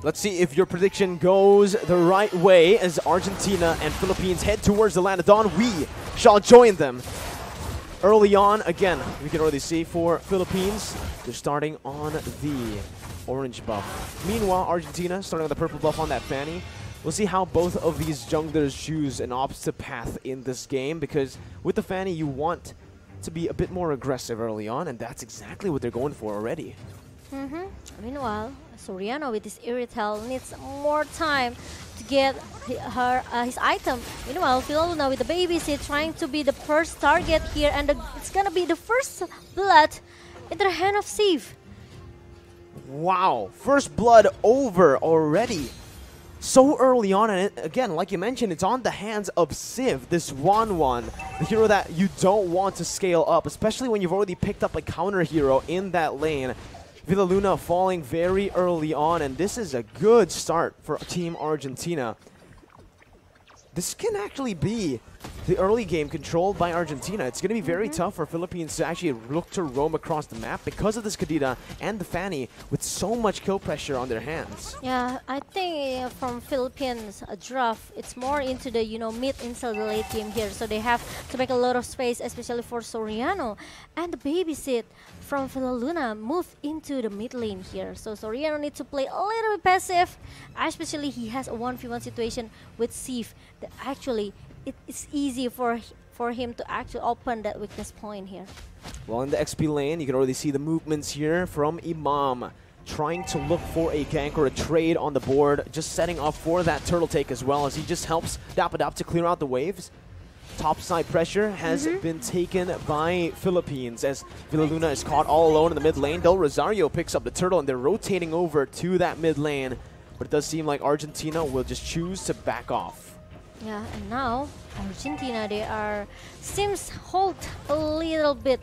Let's see if your prediction goes the right way as Argentina and Philippines head towards the land of dawn. We shall join them. Early on, again, we can already see for Philippines, they're starting on the orange buff. Meanwhile, Argentina starting on the purple buff on that Fanny. We'll see how both of these junglers choose an opposite path in this game, because with the Fanny, you want to be a bit more aggressive early on, and that's exactly what they're going for already. Meanwhile, Soriano with his Irrital needs more time to get his item. Meanwhile, Philoluna with the baby seat trying to be the first target here, and it's gonna be the first blood into the hand of Steve. Wow, first blood over already. So early on, and again, like you mentioned, it's on the hands of Civ, this Wan, the hero that you don't want to scale up, especially when you've already picked up a counter hero in that lane. Villaluna falling very early on, and this is a good start for Team Argentina. This can actually be the early game controlled by Argentina. It's going to be very tough for Philippines to actually look to roam across the map because of this Kadira and the Fanny with so much kill pressure on their hands. Yeah, I think from Philippines draft, it's more into the mid instead of the late game here. So they have to make a lot of space, especially for Soriano. And the babysit from Villaluna move into the mid lane here. So Soriano needs to play a little bit passive, especially he has a 1v1 situation with Sif that actually it's easy for him to actually open that weakness point here. Well, in the XP lane, you can already see the movements here from Imam, trying to look for a gank or a trade on the board, just setting up for that turtle take as well, as he just helps Dapadap to clear out the waves. Topside pressure has been taken by Philippines as Villaluna is caught all alone in the mid lane. Del Rosario picks up the turtle and they're rotating over to that mid lane, but it does seem like Argentina will just choose to back off. Yeah, and now Argentina, they seems hold a little bit,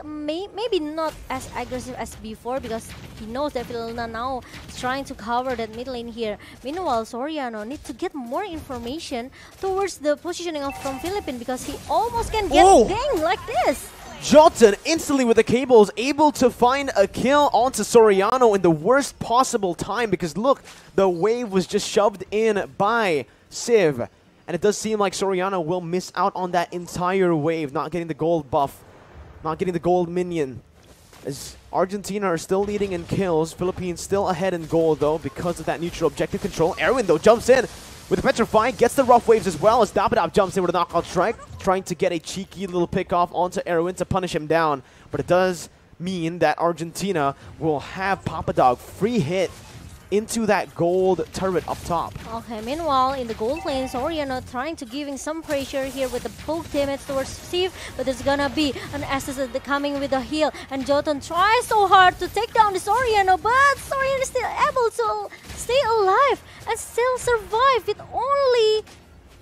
maybe not as aggressive as before, because he knows that Villaluna now is trying to cover that mid lane here. Meanwhile, Soriano needs to get more information towards the positioning from Philippines, because he almost can get dinged like this. Jotun instantly with the cables able to find a kill onto Soriano in the worst possible time, because look, the wave was just shoved in by Civ, and it does seem like Soriano will miss out on that entire wave, not getting the gold buff, not getting the gold minion. As Argentina are still leading in kills, Philippines still ahead in gold though because of that neutral objective control. Erwin though jumps in with the Petrify, gets the rough waves as well as Dapadap jumps in with a knockout strike, trying to get a cheeky little pick off onto Erwin to punish him down. But it does mean that Argentina will have Papadog free hit into that gold turret up top. Okay, meanwhile, in the gold lane, Soriano trying to giving some pressure here with the poke damage towards Steve, but there's gonna be an assist coming with a heal, and Jotun tries so hard to take down the Soriano, but Soriano is still able to stay alive and still survive with only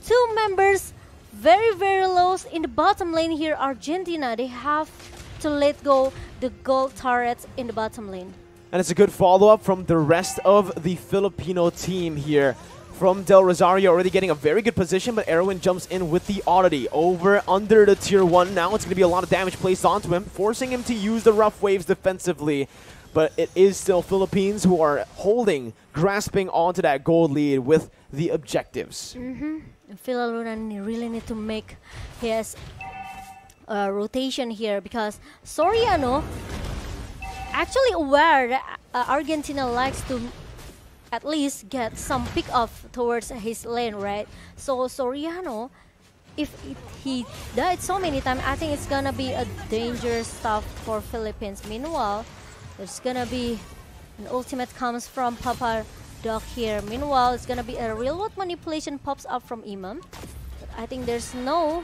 2 members very, very low in the bottom lane here. Argentina, they have to let go the gold turrets in the bottom lane. And it's a good follow-up from the rest of the Filipino team here. From Del Rosario already getting a very good position, but Erwin jumps in with the oddity over under the tier 1. Now it's going to be a lot of damage placed onto him, forcing him to use the rough waves defensively. But it is still Philippines who are grasping onto that gold lead with the objectives. Villaluna really need to make his rotation here, because Soriano actually aware that Argentina likes to at least get some pick off towards his lane, right? So Soriano, if he died so many times, I think it's gonna be a dangerous stuff for Philippines. Meanwhile, there's gonna be an ultimate comes from Papa Doc here. Meanwhile, it's gonna be a real world manipulation pops up from Imam. But I think there's no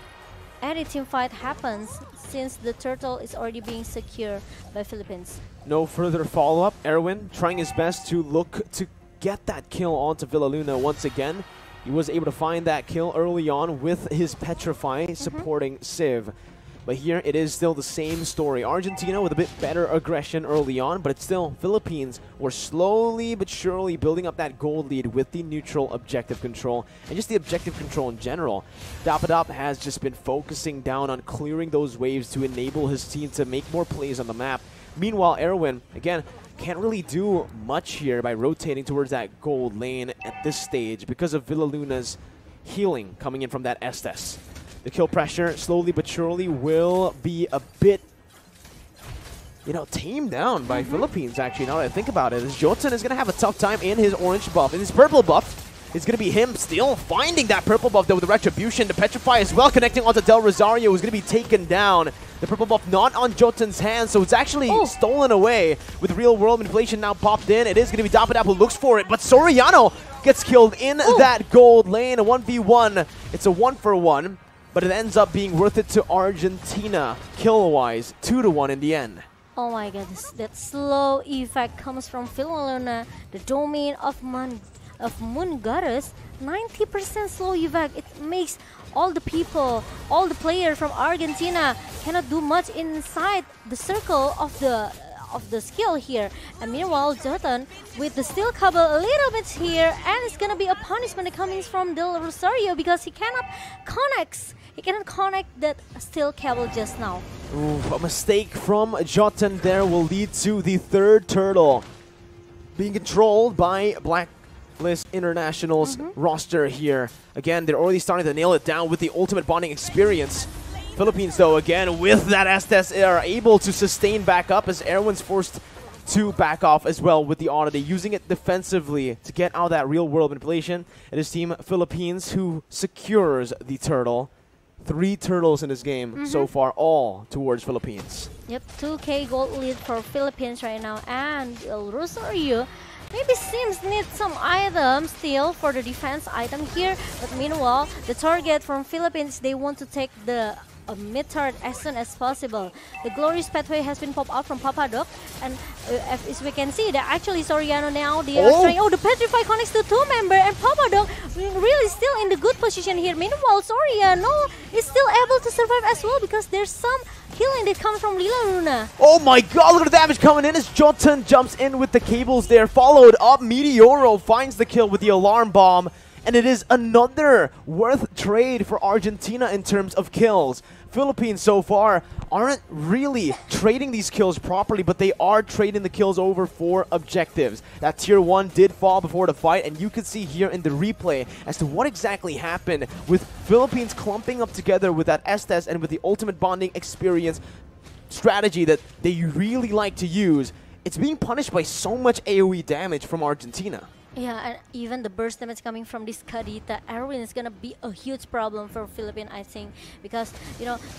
any team fight happens since the turtle is already being secured by Philippines. No further follow-up. Erwin trying his best to look to get that kill onto Villaluna once again. He was able to find that kill early on with his Petrify supporting Civ. But here it is still the same story. Argentina with a bit better aggression early on, but it's still Philippines were slowly but surely building up that gold lead with the neutral objective control and just the objective control in general. Dapadap has just been focusing down on clearing those waves to enable his team to make more plays on the map. Meanwhile, Erwin, again, can't really do much here by rotating towards that gold lane at this stage because of Villaluna's healing coming in from that Estes. The kill pressure, slowly but surely, will be a bit, tamed down by Philippines, actually, now that I think about it. As Jotun is going to have a tough time in his orange buff. In his purple buff, it's going to be him still finding that purple buff, though, with the Retribution. The Petrify as well, connecting onto Del Rosario, who's going to be taken down. The purple buff not on Jotun's hands, so it's actually stolen away with real-world manipulation now popped in. It is going to be Dapadap who looks for it, but Soriano gets killed in that gold lane. A 1v1. It's a 1-for-1, but it ends up being worth it to Argentina, kill-wise, 2-1 in the end. Oh my god, that slow effect comes from Villaluena, the domain of Moon Goddess. 90% slow effect. It makes all the people, all the players from Argentina cannot do much inside the circle of the skill here. And meanwhile, Jotun with the steel cable a little bit here, and it's gonna be a punishment coming from Del Rosario because he cannot connect that steel cable just now. Ooh, a mistake from Jotun there will lead to the third turtle being controlled by Blacklist International's roster here. Again, they're already starting to nail it down with the ultimate bonding experience. Philippines, though, again, with that Estes, are able to sustain back up as Erwin's forced to back off as well with the Oddity, using it defensively to get out that real-world manipulation. It is Team Philippines who secures the turtle. 3 turtles in this game so far, all towards Philippines. Yep, 2k gold lead for Philippines right now, and Rosario maybe seems need some items still for the defense item here, but meanwhile, the target from Philippines, they want to take the mid-turret as soon as possible. The glorious pathway has been popped out from Papadoc, and as we can see, that actually Soriano now, they are trying, the Petrify connects to 2-member, and Papadoc really still in the good position here. Meanwhile, Soriano is still able to survive as well because there's some healing that comes from Villaluena. Oh my god, look at the damage coming in as Jotun jumps in with the cables there, followed up. Meteoro finds the kill with the alarm bomb. And it is another worth trade for Argentina in terms of kills. Philippines so far aren't really trading these kills properly, but they are trading the kills over for objectives. That tier 1 did fall before the fight, and you can see here in the replay as to what exactly happened with Philippines clumping up together with that Estes and with the ultimate bonding experience strategy that they really like to use. It's being punished by so much AoE damage from Argentina. Yeah, and even the burst damage coming from this Kadita Erwin is gonna be a huge problem for Philippines, I think, because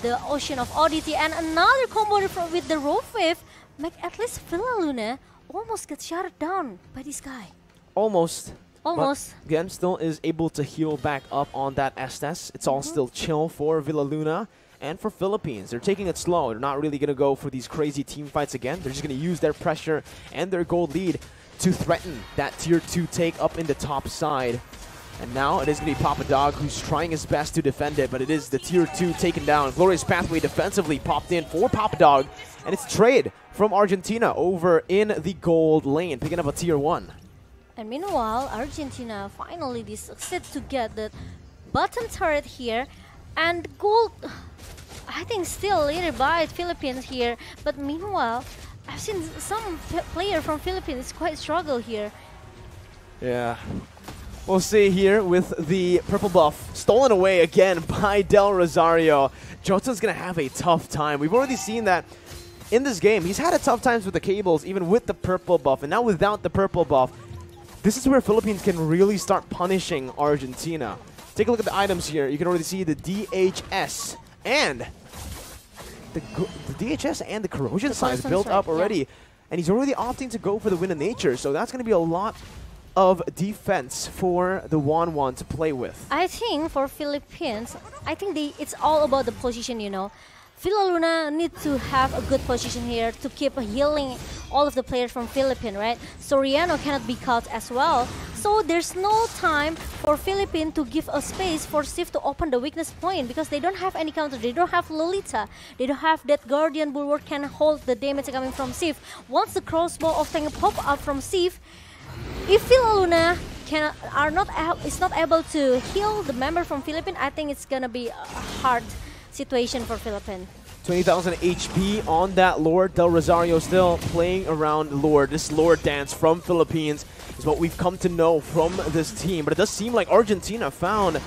the Ocean of Oddity and another combo with the Rope Wave make at least Villaluena almost get shut down by this guy. Almost. But again, still is able to heal back up on that Estes. It's all still chill for Villaluena. And for Philippines, they're taking it slow. They're not really going to go for these crazy team fights again. They're just going to use their pressure and their gold lead to threaten that tier 2 take up in the top side. And now it is going to be Papadog who's trying his best to defend it, but it is the tier 2 taken down. Glorious Pathway defensively popped in for Papadog, and it's trade from Argentina over in the gold lane, picking up a tier 1. And meanwhile, Argentina finally succeed to get the bottom turret here, and gold, I think, still leaded by Philippines here. But meanwhile, I've seen some player from Philippines quite struggle here. Yeah. We'll see here with the purple buff stolen away again by Del Rosario. Jotun's going to have a tough time. We've already seen that in this game. He's had a tough times with the cables, even with the purple buff. And now without the purple buff, this is where Philippines can really start punishing Argentina. Take a look at the items here. You can already see the DHS and the DHS and the corrosion signs built up already. Yeah. And he's already opting to go for the Wind of Nature. So that's going to be a lot of defense for the Wanwan to play with. I think for Philippines, I think it's all about the position, Villaluena need to have a good position here to keep healing all of the players from Philippines, right? Soriano cannot be caught as well. So there's no time for Philippines to give a space for Sif to open the weakness point because they don't have any counter. They don't have Lolita. They don't have that Guardian Bulwark can hold the damage coming from Sif. Once the crossbow of Tank pop up from Sif, if Villaluena is not able to heal the member from Philippines, I think it's gonna be a hard situation for Philippines. 20,000 HP on that Lord. Del Rosario still playing around Lord. This Lord dance from Philippines is what we've come to know from this team. But it does seem like Argentina found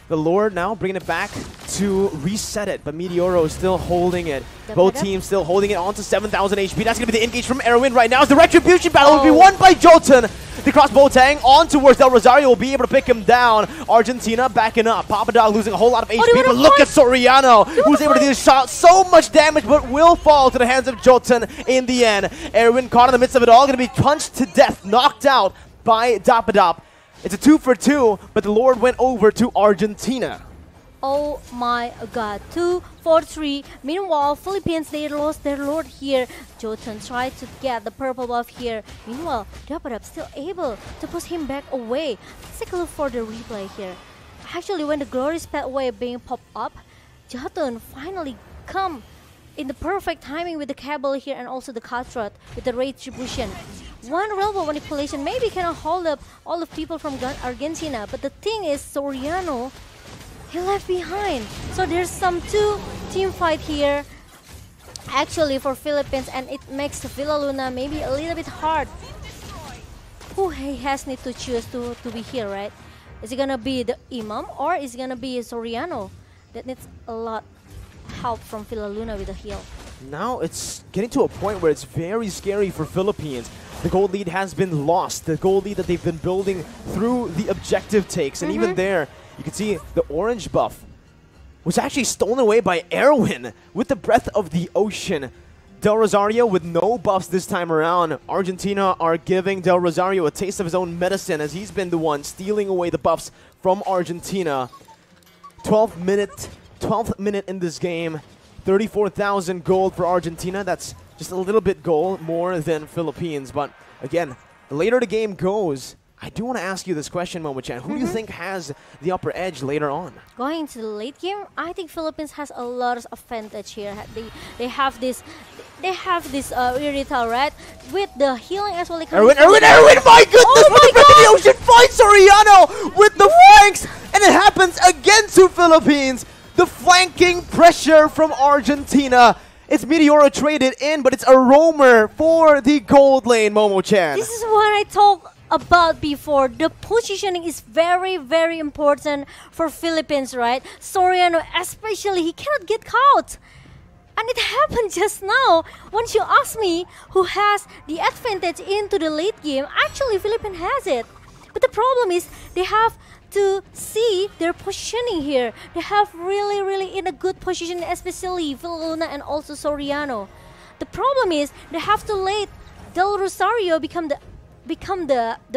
the Lord now, bringing it back to reset it. But Meteoro is still holding it. Both teams still holding it on to 7,000 HP. That's going to be the engage from Erwin right now. As the Retribution battle will be won by Jotun. The crossbow tang on towards Del Rosario will be able to pick him down. Argentina backing up. Papa Dog losing a whole lot of HP. But look at Soriano, who's able to do this shot. So much damage, but will fall to the hands of Jotun in the end. Erwin caught in the midst of it all. Going to be punched to death, knocked out by Dapadop. It's a 2 for 2, but the Lord went over to Argentina. Oh my god, 2 for 3. Meanwhile, Philippines, they lost their Lord here. Jotun tried to get the purple buff here. Meanwhile, Dapadab still able to push him back away. Let's take a look for the replay here. Actually, when the Glorious Pathway being popped up, Jotun finally come in the perfect timing with the cable here and also the Katrat with the Retribution. One railroad manipulation maybe cannot hold up all of people from Argentina, but the thing is, Soriano, he left behind. So there's some two team fight here actually for Philippines, and it makes Villa Luna maybe a little bit hard. Who he has need to choose to be here, right? Is it gonna be the Imam or is it gonna be Soriano? That needs a lot help from Villa Luna with the heal. Now it's getting to a point where it's very scary for Philippines. The gold lead has been lost. The gold lead that they've been building through the objective takes. And even there, you can see the orange buff was actually stolen away by Erwin with the Breath of the Ocean. Del Rosario with no buffs this time around. Argentina are giving Del Rosario a taste of his own medicine as he's been the one stealing away the buffs from Argentina. 12th minute in this game. 34,000 gold for Argentina. That's just a little bit gold more than Philippines. But again, the later the game goes, I do want to ask you this question, Momo-chan. Who do you think has the upper edge later on? Going into the late game, I think Philippines has a lot of advantage here. They have this Irithal, right? With the healing as well. Erwin, my goodness! Oh my God! The Ocean finds Soriano with the flanks, and it happens again to Philippines. The flanking pressure from Argentina. It's Meteoro traded in, but it's a roamer for the gold lane, Momo-chan. This is what I talked about before. The positioning is very, very important for Philippines, right? Soriano, especially, he cannot get caught. And it happened just now. Once you ask me who has the advantage into the late game, actually Philippines has it. But the problem is they have to see their positioning here. They have really in a good position, especially Villa Luna and also Soriano. The problem is they have to let Del Rosario become the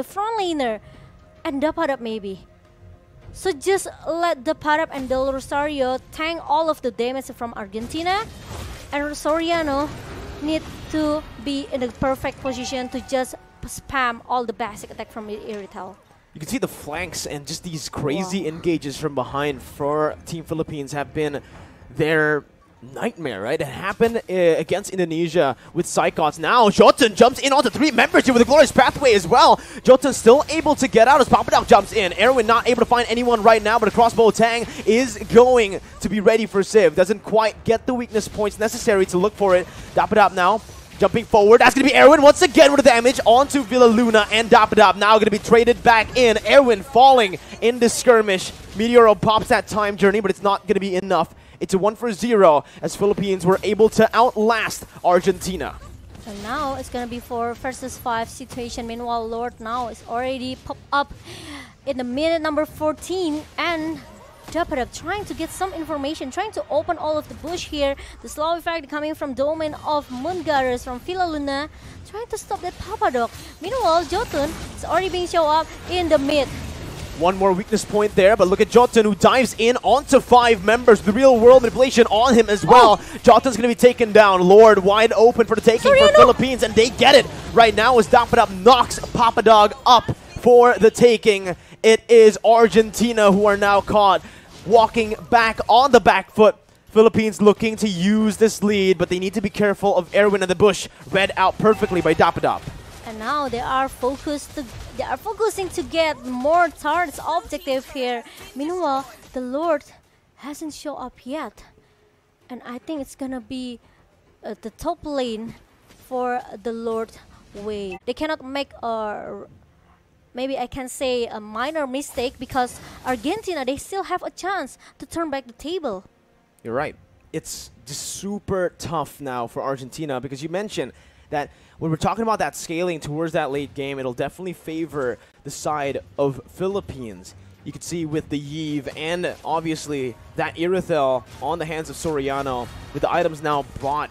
front laner and Dapadab maybe. So just let Dapadab and Del Rosario tank all of the damage from Argentina, and Soriano need to be in the perfect position to just spam all the basic attack from Irithal. You can see the flanks and just these crazy engages from behind for Team Philippines have been their nightmare, right? It happened against Indonesia with Psychots. Now Jotun jumps in onto 3 members here with a Glorious Pathway as well. Jotun still able to get out as Papadok jumps in. Erwin not able to find anyone right now, but a crossbow tang is going to be ready for Civ. Doesn't quite get the weakness points necessary to look for it. Dapadop now jumping forward. That's going to be Erwin once again with the damage onto Villa Luna, and Dapadop now going to be traded back in. Erwin falling in the skirmish. Meteoro pops that time journey, but it's not going to be enough. It's a 1 for 0 as Philippines were able to outlast Argentina. So now it's going to be 4 versus 5 situation. Meanwhile, Lord now is already popped up in the minute number 14, and Dapadab trying to get some information, trying to open all of the bush here. The slow effect coming from domain of Moongaras from Villa Luna, trying to stop that Papadok. Meanwhile, Jotun is already being shown up in the mid. One more weakness point there, but look at Jotun who dives in onto 5 members. The real world manipulation on him as well. Jotun's going to be taken down. Lord wide open for the taking for Philippines, and they get it right now as Dapadab knocks Papadog up for the taking. It is Argentina who are now caught walking back on the back foot. Philippines looking to use this lead, but they need to be careful of Erwin in the bush. Read out perfectly by Dapadab. And now they are focusing to get more targets objective here. Meanwhile, the Lord hasn't shown up yet. And I think it's gonna be the top lane for the Lord Wave. They cannot make a, maybe I can say a minor mistake, because Argentina, they still have a chance to turn back the table. You're right. It's just super tough now for Argentina, because you mentioned that when we're talking about that scaling towards that late game, it'll definitely favor the side of Philippines. You can see with the Yve and obviously that Irithel on the hands of Soriano, with the items now bought.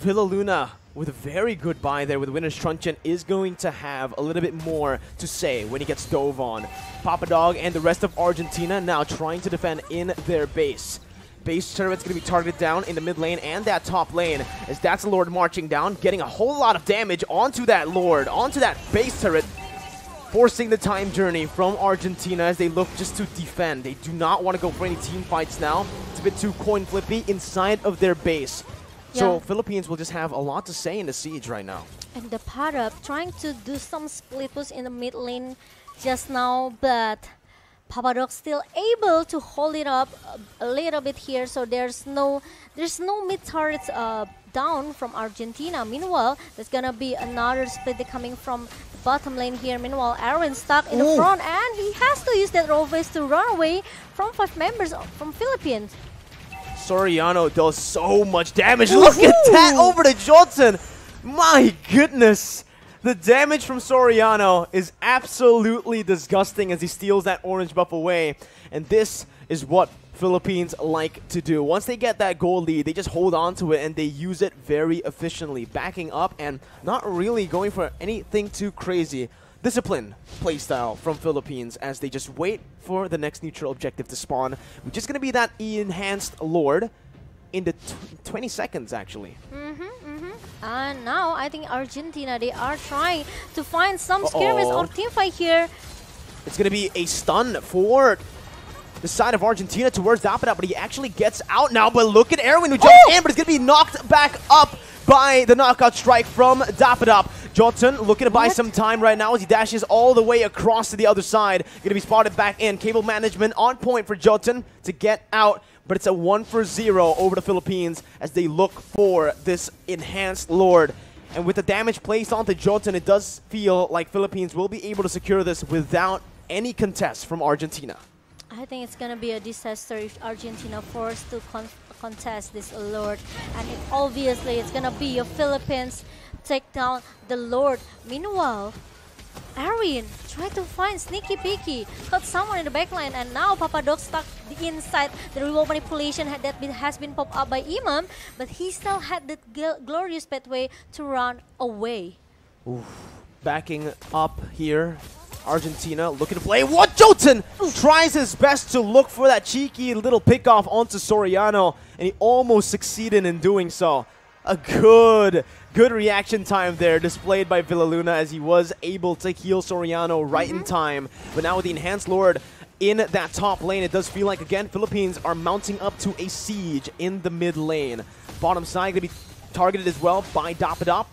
Villaluna with a very good buy there with Winner's Truncheon is going to have a little bit more to say when he gets dove on. Papa Dog and the rest of Argentina now trying to defend in their base. Base turret's going to be targeted down in the mid lane and that top lane, as that's the Lord marching down, getting a whole lot of damage onto that Lord, onto that base turret, forcing the time journey from Argentina as they look just to defend. They do not want to go for any team fights now. It's a bit too coin flippy inside of their base. Yeah. So Philippines will just have a lot to say in the siege right now. And the Padap trying to do some split push in the mid lane just now, but Papadok still able to hold it up a little bit here, so there's no mid turrets down from Argentina. Meanwhile, there's gonna be another split coming from the bottom lane here. Meanwhile, Aaron stuck in the front, and he has to use that roll face to run away from 5 members from Philippines. Soriano does so much damage. Look at that over to Johnson. My goodness. The damage from Soriano is absolutely disgusting as he steals that orange buff away. And this is what Philippines like to do. Once they get that goal lead, they just hold on to it and they use it very efficiently, backing up and not really going for anything too crazy. Disciplined playstyle from Philippines as they just wait for the next neutral objective to spawn, which is going to be that enhanced Lord in the 20 seconds actually. And now I think Argentina, they are trying to find some skirmish or teamfight here. It's going to be a stun for the side of Argentina towards Dapada, but he actually gets out now. But look at Erwin who jumps in, but it's going to be knocked back up by the knockout strike from Dapada. Jotun looking to buy some time right now as he dashes all the way across to the other side. Going to be spotted back in. Cable management on point for Jotun to get out. But it's a 1-for-0 over the Philippines as they look for this enhanced Lord. And with the damage placed onto Jotun, it does feel like Philippines will be able to secure this without any contest from Argentina. I think it's going to be a disaster if Argentina forced to contest this Lord. And obviously, it's going to be a Philippines take down the Lord. Meanwhile, Arian tried to find sneaky peeky, got someone in the backline, and now Papadok stuck inside the remote manipulation that has been popped up by Imam, but he still had that glorious pathway to run away. Oof. Backing up here, Argentina looking to play. What? Jotun tries his best to look for that cheeky little pickoff onto Soriano, and he almost succeeded in doing so. A good reaction time there displayed by Villaluna as he was able to heal Soriano right in time. But now with the enhanced Lord in that top lane, it does feel like, again, Philippines are mounting up to a siege in the mid lane. Bottom side going to be targeted as well by Dapadop.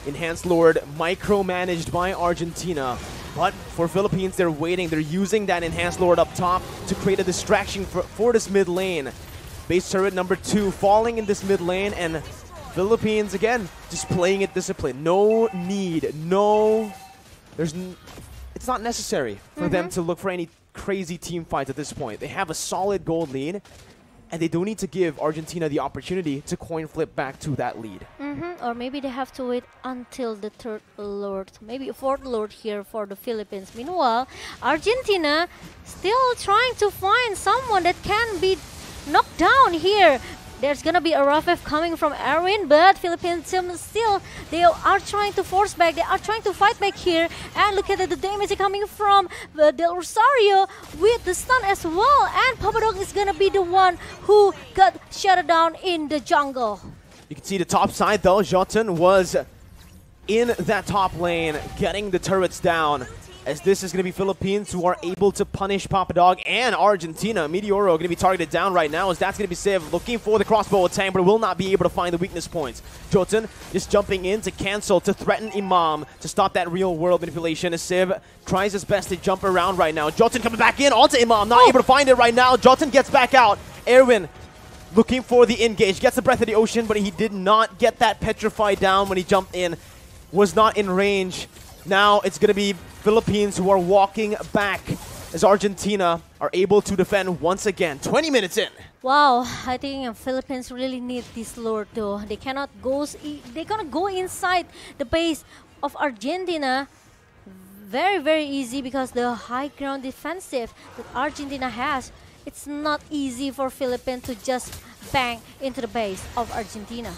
Enhanced Lord micromanaged by Argentina. But for Philippines, they're waiting. They're using that enhanced Lord up top to create a distraction for this mid lane. Base turret number 2 falling in this mid lane, and Philippines, again, just playing it disciplined. No need, it's not necessary for them to look for any crazy team fights at this point. They have a solid gold lead, and they don't need to give Argentina the opportunity to coin flip back to that lead. Or maybe they have to wait until the 3rd Lord, maybe a 4th Lord here for the Philippines. Meanwhile, Argentina still trying to find someone that can be knocked down here. There's gonna be a rough F coming from Erwin, but Philippines still, they are trying to force back, they are trying to fight back here. And look at the damage coming from Del Rosario with the stun as well. And Papadok is gonna be the one who got shut down in the jungle. You can see the top side though, Jotun was in that top lane, getting the turrets down. As this is going to be Philippines who are able to punish Papadog, and Argentina. Meteoro going to be targeted down right now as that's going to be Civ looking for the crossbow attack, but will not be able to find the weakness points. Jotun just jumping in to cancel, to threaten Imam, to stop that real world manipulation as Civ tries his best to jump around right now. Jotun coming back in onto Imam, not able to find it right now. Jotun gets back out. Erwin looking for the engage. Gets the Breath of the Ocean, but he did not get that Petrify down when he jumped in. Was not in range. Now it's going to be Philippines who are walking back as Argentina are able to defend once again. 20 minutes in. Wow, I think Philippines really need this lure though. They cannot go. They cannot go inside the base of Argentina. Very, very easy because the high ground defensive that Argentina has. It's not easy for Philippines to just bang into the base of Argentina.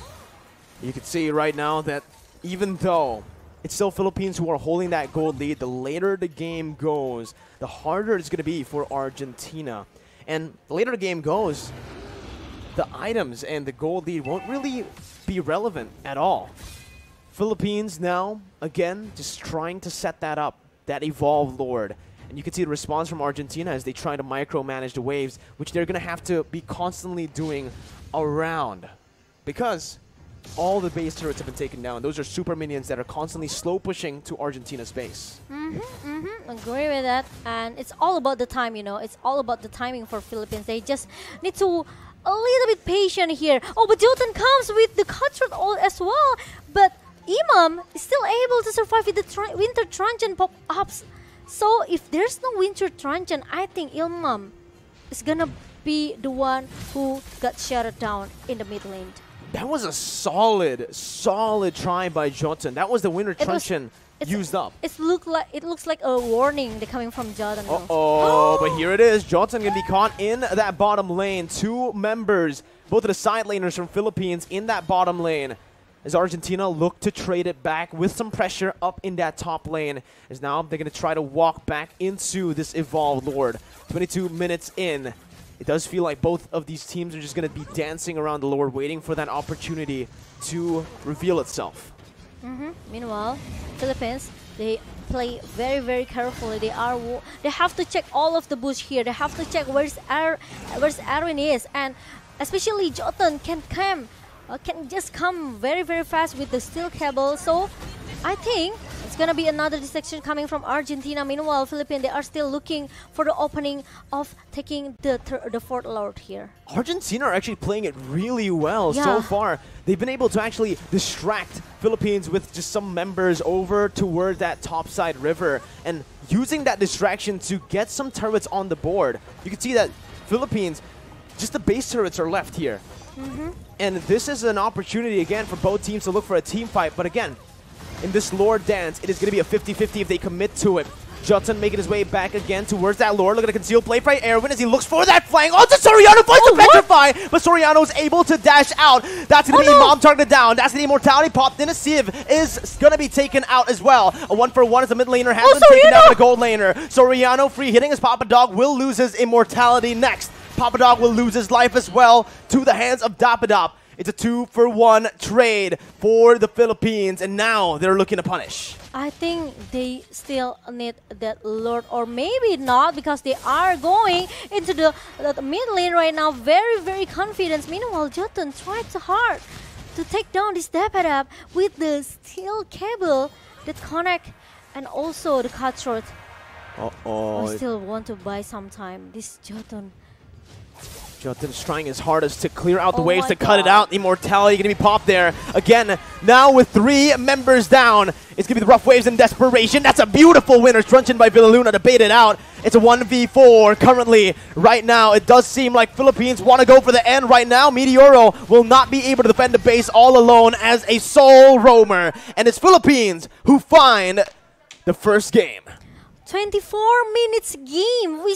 You can see right now that even though it's still Philippines who are holding that gold lead, the later the game goes, the harder it's going to be for Argentina. And the later the game goes, the items and the gold lead won't really be relevant at all. Philippines now, again, just trying to set that up, that Evolve Lord. And you can see the response from Argentina as they try to micromanage the waves, which they're going to have to be constantly doing around. Because all the base turrets have been taken down. Those are super minions that are constantly slow pushing to Argentina's base. Agree with that. And it's all about the time, you know. It's all about the timing for Philippines. They just need to a little bit patient here. Oh, but Jotun comes with the cutthroat as well. But Imam is still able to survive with the Winter Truncheon pop-ups. So if there's no Winter Truncheon, I think Imam is gonna be the one who got shut down in the mid lane. That was a solid try by Jotun. That was the Winter Truncheon used up. It looks like a warning coming from Jotun. But here it is. Jotun gonna be caught in that bottom lane. Two members, both of the side laners from Philippines in that bottom lane. As Argentina look to trade it back with some pressure up in that top lane. As now they're gonna try to walk back into this Evolved Lord. 22 minutes in. It does feel like both of these teams are just going to be dancing around the Lord, waiting for that opportunity to reveal itself. Meanwhile, Philippines, they play very, very carefully. They have to check all of the bush here. They have to check where's Aaron is, and especially Jotun can just come very, very fast with the steel cable. So I think it's gonna be another distraction coming from Argentina. Meanwhile, Philippines, they are still looking for the opening of taking the fourth Lord here. Argentina are actually playing it really well so far. They've been able to actually distract Philippines with just some members over toward that topside river and using that distraction to get some turrets on the board. You can see that Philippines, just the base turrets are left here. And this is an opportunity again for both teams to look for a team fight. But again, in this Lord dance, it is going to be a 50-50 if they commit to it. Jotun making his way back again towards that Lord. Look at the concealed play by Erwin as he looks for that flank. Oh, it's Soriano finds the Petrify, but Soriano is able to dash out. That's going to be Imam targeted down. That's the Immortality popped in. A Civ is going to be taken out as well. A 1-for-1 as the mid laner has been taken out by the gold laner. Soriano free hitting his Papa Dog will lose his Immortality next. Papa Dog will lose his life as well to the hands of Dapadop. It's a 2-for-1 trade for the Philippines, and now they're looking to punish. I think they still need that Lord, or maybe not, because they are going into the mid lane right now. Very, very confident. Meanwhile, Jotun tried so hard to take down this Dapadab with the steel cable that connect and also the cutthroat. I still want to buy some time. This Jotun. Jotun trying his hardest to clear out the waves to cut it out. Immortality going to be popped there. Again, now with 3 members down, it's going to be the Rough Waves and Desperation. That's a beautiful Winter Truncheon by Villaluna to bait it out. It's a 1v4 currently. Right now, it does seem like Philippines want to go for the end right now. Meteoro will not be able to defend the base all alone as a sole roamer. And it's Philippines who find the first game. 24 minutes game. We